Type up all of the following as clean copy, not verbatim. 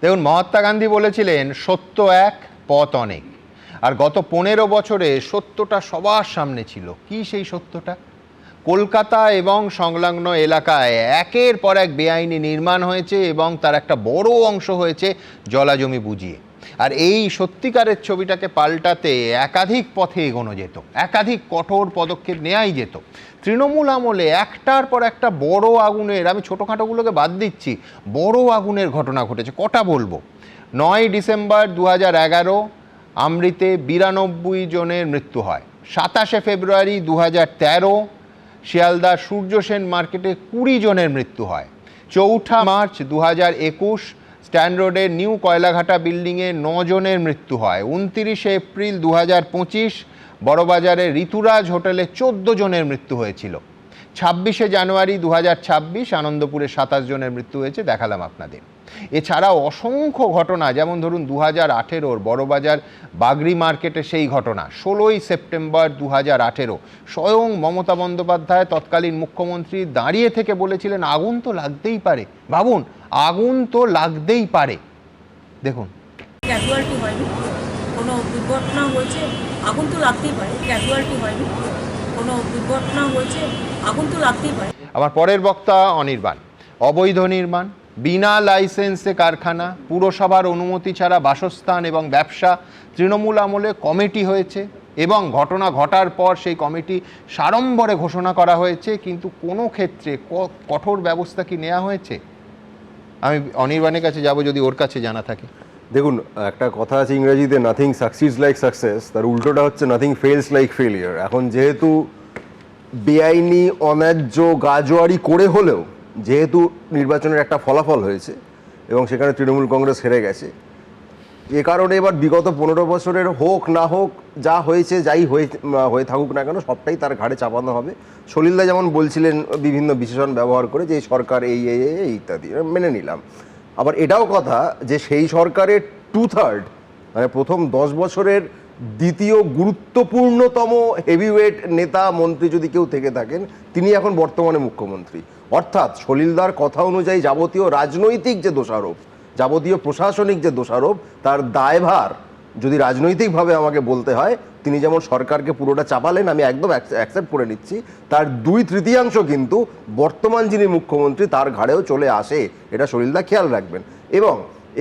দেখুন, মহাত্মা গান্ধী বলেছিলেন সত্য এক, পথ অনেক। আর গত 15 বছরে সত্যটা সবার সামনে ছিল। কি সেই সত্যটা? কলকাতা এবং সংলগ্ন এলাকায় একের পর এক বেআইনি নির্মাণ হয়েছে এবং তার একটা বড় অংশ হয়েছে জলাজমি বুঝিয়ে। আর এই সত্যিকারের ছবিটাকে পাল্টাতে একাধিক পথে এগোনো যেত, একাধিক কঠোর পদক্ষেপ নেওয়াই যেত। তৃণমূল আমলে একটার পর একটা বড় আগুনের, আমি ছোটোখাটোগুলোকে বাদ দিচ্ছি, বড় আগুনের ঘটনা ঘটেছে। কটা বলবো? 9 ডিসেম্বর 2011 আমৃতে 92 জনের মৃত্যু হয়। 27 ফেব্রুয়ারি 2013 শিয়ালদা সূর্য সেন মার্কেটে 20 জনের মৃত্যু হয়। 4 মার্চ 2021 স্ট্যান্ড রোডের নিউ কয়লাঘাটা বিল্ডিংয়ে 9 জনের মৃত্যু হয়। 29 এপ্রিল 2025 বড়বাজারে ঋতুরাজ হোটেলে 14 জনের মৃত্যু হয়েছিল। 26 জানুয়ারি 2026 আনন্দপুরে 27 জনের মৃত্যু হয়েছে, দেখালাম আপনাদের। এছাড়াও অসংখ্য ঘটনা, যেমন ধরুন 2018 বড়বাজার বাগরি মার্কেটে সেই ঘটনা। 16 সেপ্টেম্বর 2018 স্বয়ং মমতা বন্দ্যোপাধ্যায় তৎকালীন মুখ্যমন্ত্রী দাঁড়িয়ে থেকে বলেছিলেন আগুন তো লাগতেই পারে। ভাবুন, আগুন তো লাগতেই পারে। দেখুন, ক্যাজুয়ালিটি হয়নি, কোনো দুর্ঘটনা হয়েছে, আগুন তো লাগতেই পারে। ক্যাজুয়ালিটি হয়নি, কোনো দুর্ঘটনা হয়েছে, আগুন তো লাগতেই পারে। আমার পরের বক্তা অনির্বাণ। অবৈধ নির্মাণ, বিনা লাইসেন্সে কারখানা, পুরসভার অনুমতি ছাড়া বাসস্থান এবং ব্যবসা। তৃণমূল আমলে কমিটি হয়েছে এবং ঘটনা ঘটার পর সেই কমিটি সাড়ম্বরে ঘোষণা করা হয়েছে, কিন্তু কোনো ক্ষেত্রে কঠোর ব্যবস্থা কি নেওয়া হয়েছে? আমি অনির্বাণের কাছে যাব, যদি ওর কাছে জানা থাকে। দেখুন, একটা কথা আছে ইংরেজিতে, নাথিং সাকসিডস লাইক সাকসেস, তার উল্টোটা হচ্ছে নাথিং ফেলস লাইক ফেলিয়ার। এখন যেহেতু বেআইনি, অন্যায্য, গাজোয়ারি করে হলেও যেহেতু নির্বাচনের একটা ফলাফল হয়েছে এবং সেখানে তৃণমূল কংগ্রেস হেরে গেছে, এ কারণে এবার বিগত 15 বছরের হোক না হোক, যা হয়েছে, যাই হয়ে থাকুক না কেন, সবটাই তার ঘাড়ে চাপানো হবে। সলিলদা যেমন বলছিলেন বিভিন্ন বিশেষণ ব্যবহার করে যে সরকার এই ইত্যাদি, মেনে নিলাম। আবার এটাও কথা যে সেই সরকারের 2/3 মানে প্রথম 10 বছরের দ্বিতীয় গুরুত্বপূর্ণতম হেভিওয়েট নেতা মন্ত্রী যদি কেউ থেকে থাকেন, তিনি এখন বর্তমানে মুখ্যমন্ত্রী। অর্থাৎ সলিলদার কথা অনুযায়ী যাবতীয় রাজনৈতিক যে দোষারোপ, যাবতীয় প্রশাসনিক যে দোষারোপ, তার দায়ভার যদি রাজনৈতিকভাবে আমাকে বলতে হয়, তিনি যেমন সরকারকে পুরোটা চাপালেন, আমি একদম অ্যাকসেপ্ট করে নিচ্ছি, তার 2/3 কিন্তু বর্তমান যিনি মুখ্যমন্ত্রী তার ঘাড়েও চলে আসে। এটা সলিলদা খেয়াল রাখবেন। এবং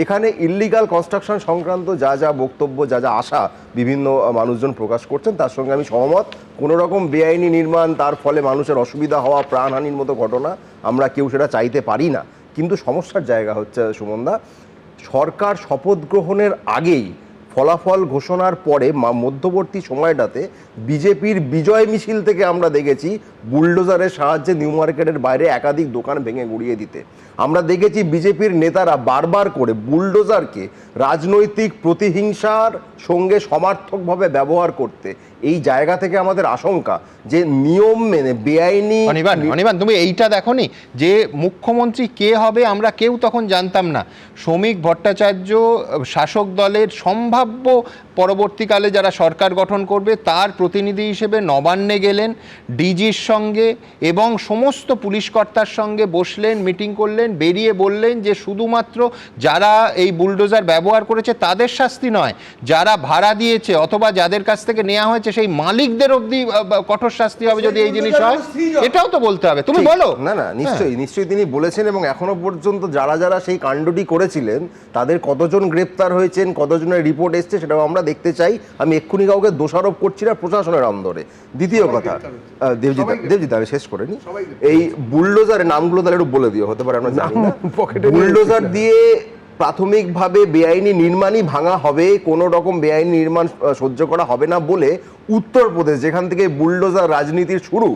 এখানে ইল্লিগাল কনস্ট্রাকশন সংক্রান্ত যা যা বক্তব্য, যা যা আশা বিভিন্ন মানুষজন প্রকাশ করছেন, তার সঙ্গে আমি সহমত। কোনো রকম বেআইনি নির্মাণ, তার ফলে মানুষের অসুবিধা হওয়া, প্রাণহানির মতো ঘটনা আমরা কেউ সেটা চাইতে পারি না। কিন্তু সমস্যার জায়গা হচ্ছে সুমনদা, সরকার শপথ গ্রহণের আগেই, ফলাফল ঘোষণার পরে মধ্যবর্তী সময়টাতে বিজেপির বিজয় মিছিল থেকে আমরা দেখেছি বুলডোজারের সাহায্যে নিউ মার্কেটের বাইরে একাধিক দোকান ভেঙে গুড়িয়ে দিতে। আমরা দেখেছি বিজেপির নেতারা বারবার করে বুলডোজারকে রাজনৈতিক প্রতিহিংসার সঙ্গে সমার্থকভাবে ব্যবহার করতে। এই জায়গা থেকে আমাদের আশঙ্কা যে নিয়ম মেনে বেআইনি। অনির্বাণ, তুমি এইটা দেখোনি যে মুখ্যমন্ত্রী কে হবে আমরা কেউ তখন জানতাম না। শ্রমিক ভট্টাচার্য শাসক দলের সম্ভাব্য পরবর্তীকালে যারা সরকার গঠন করবে তার প্রতিনিধি হিসেবে নবান্নে গেলেন, ডিজির সঙ্গে এবং সমস্ত পুলিশ কর্তার সঙ্গে বসলেন, মিটিং করলেন, বেরিয়ে বললেন যে শুধুমাত্র যারা এই বুলডোজার ব্যবহার করেছে তাদের শাস্তি নয়, যারা ভাড়া দিয়েছে অথবা যাদের কাছ থেকে নেওয়া হয়েছে সেই মালিকদের অবধি কঠোর শাস্তি হবে যদি এই জিনিস হয়। এটাও তো বলতে হবে, তুমি বলো। না, নিশ্চয়ই তিনি বলেছেন। এবং এখনো পর্যন্ত যারা যারা সেই কাণ্ডটি করেছিলেন তাদের কতজন গ্রেপ্তার হয়েছেন, কতজনের রিপোর্ট এসছে, সেটাও আমরা দেখতে চাই। আমি এক্ষুনি কাউকে দোষারোপ করছি না প্রশাসনের অন্দরে। দ্বিতীয় কথা, দেবজিৎ আমি শেষ করে নি, এই বুলডোজারের নামগুলো তাহলে একটু বলে দিও, হতে পারে আমরা জানি না। বুলডোজার দিয়ে প্রাথমিকভাবে বেআইনি নির্মাণই ভাঙা হবে, কোনো রকম বেআইনি নির্মাণ সহ্য করা হবে না বলে উত্তরপ্রদেশ, যেখান থেকে বুলডোজার রাজনীতির শুরু,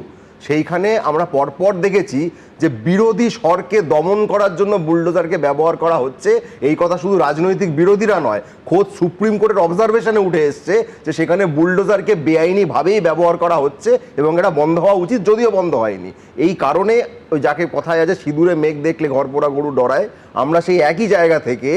সেইখানে আমরা পরপর দেখেছি যে বিরোধী স্বরকে দমন করার জন্য বুলডোজারকে ব্যবহার করা হচ্ছে। এই কথা শুধু রাজনৈতিক বিরোধীরা নয়, খোদ সুপ্রিম কোর্টের অবজারভেশনে উঠে এসছে যে সেখানে বুলডোজারকে বেআইনিভাবেই ব্যবহার করা হচ্ছে এবং এটা বন্ধ হওয়া উচিত, যদিও বন্ধ হয়নি। এই কারণে ওই যাকে কথায় আছে সিঁদুরে মেঘ দেখলে ঘর পোড়া গরু ডরায়, আমরা সেই একই জায়গা থেকে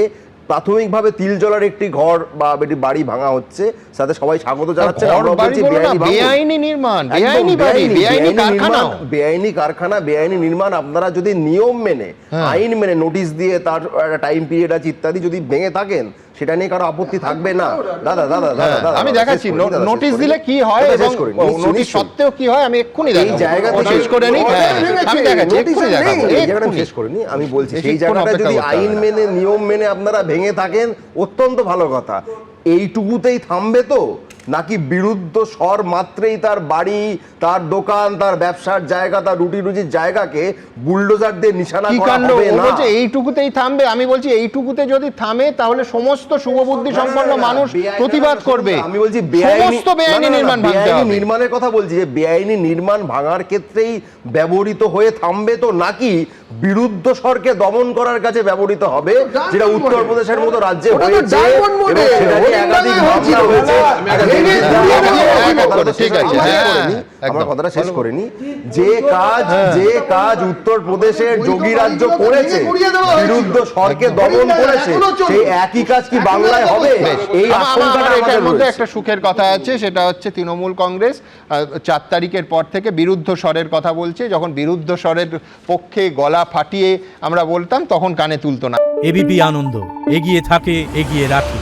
প্রাথমিকভাবে তিলজলার একটি ঘর বা একটি বাড়ি ভাঙা হচ্ছে, সাথে সবাই স্বাগত জানাচ্ছেন। ঘর আমরাও বাড়ি বলছি বলো না, বেআইনি ভাঙুন। বেআইনি নির্মাণ, একদম বেআইনি বাড়ি, বেআইনি কারখানা। বেআইনি কারখানা, বেআইনি নির্মাণ। আপনারা যদি নিয়ম মেনে, আইন মেনে, নোটিশ দিয়ে তার টাইম পিরিয়ড আছে ইত্যাদি যদি ভেঙে থাকেন, সেটা নিয়ে কারো আপত্তি থাকবে না। দাদা দাদা দাদা দাদা আমি দেখাচ্ছি নোটিশ দিলে কি হয় এবং নোটিশ সত্ত্বেও কি হয় আমি এক্ষুনি এই দেখাবো। জায়গাটা শেষ করে নিই, আমি দেখাচ্ছি এক্ষুনি দেখাবো, এই জায়গাটা এক্ষুনি। শেষ করে নিই। আমি বলছি সেই বেশিক্ষণ জায়গাটা অপেক্ষা যদি করতে আইন হবে না। মেনে নিয়ম মেনে আপনারা ভেঙে থাকেন, অত্যন্ত ভালো কথা। এইটুকুতেই থামবে তো, নাকি বিরুদ্ধ স্বর মাত্রেই তার বাড়ি, তার দোকান, তার ব্যবসার জায়গা, তার রুটি রুজির জায়গাকে বুলডোজার দিয়ে নিশানা কি করা কাণ্ড! হবে ও না? বলছে এইটুকুতেই থামবে, আমি বলছি এইটুকুতে যদি থামে তাহলে সমস্ত শুভবুদ্ধি সম্পন্ন মানুষ প্রতিবাদ করবে। আমি বলছি বেআইনি, সমস্ত বেআইনি না, না, না, নির্মাণ ভাঙতে বেআইনি হবে। নির্মাণের কথা বলছি, যে বেআইনি নির্মাণ ভাঙার ক্ষেত্রেই ব্যবহৃত হয়ে থামবে তো, নাকি বিরুদ্ধ স্বরকে দমন করার কাছে ব্যবহৃত হবে, যেটা উত্তরপ্রদেশের মতো রাজ্যে হয়েছে এবং সেটা নিয়ে একাধিক মামলা হয়েছে। ঠিক আছে, আমার কথাটা শেষ করে নি। যে কাজ উত্তরপ্রদেশের যোগী রাজ্য করেছে, বিরুদ্ধ স্বরকে দমন করেছে, সেই একই কাজ কি বাংলায় হবে? এই আশঙ্কাটা আমার এটার আমাদের মধ্যে রয়েছে। একটা সুখের কথা আছে, সেটা হচ্ছে তৃণমূল কংগ্রেস 4 তারিখের পর থেকে বিরুদ্ধ স্বরের কথা বলছে। যখন বিরুদ্ধ স্বরের পক্ষে গলা ফাটিয়ে আমরা বলতাম, তখন কানে তুলতো না। এবিপি আনন্দ, এগিয়ে থাকে, এগিয়ে রাখে।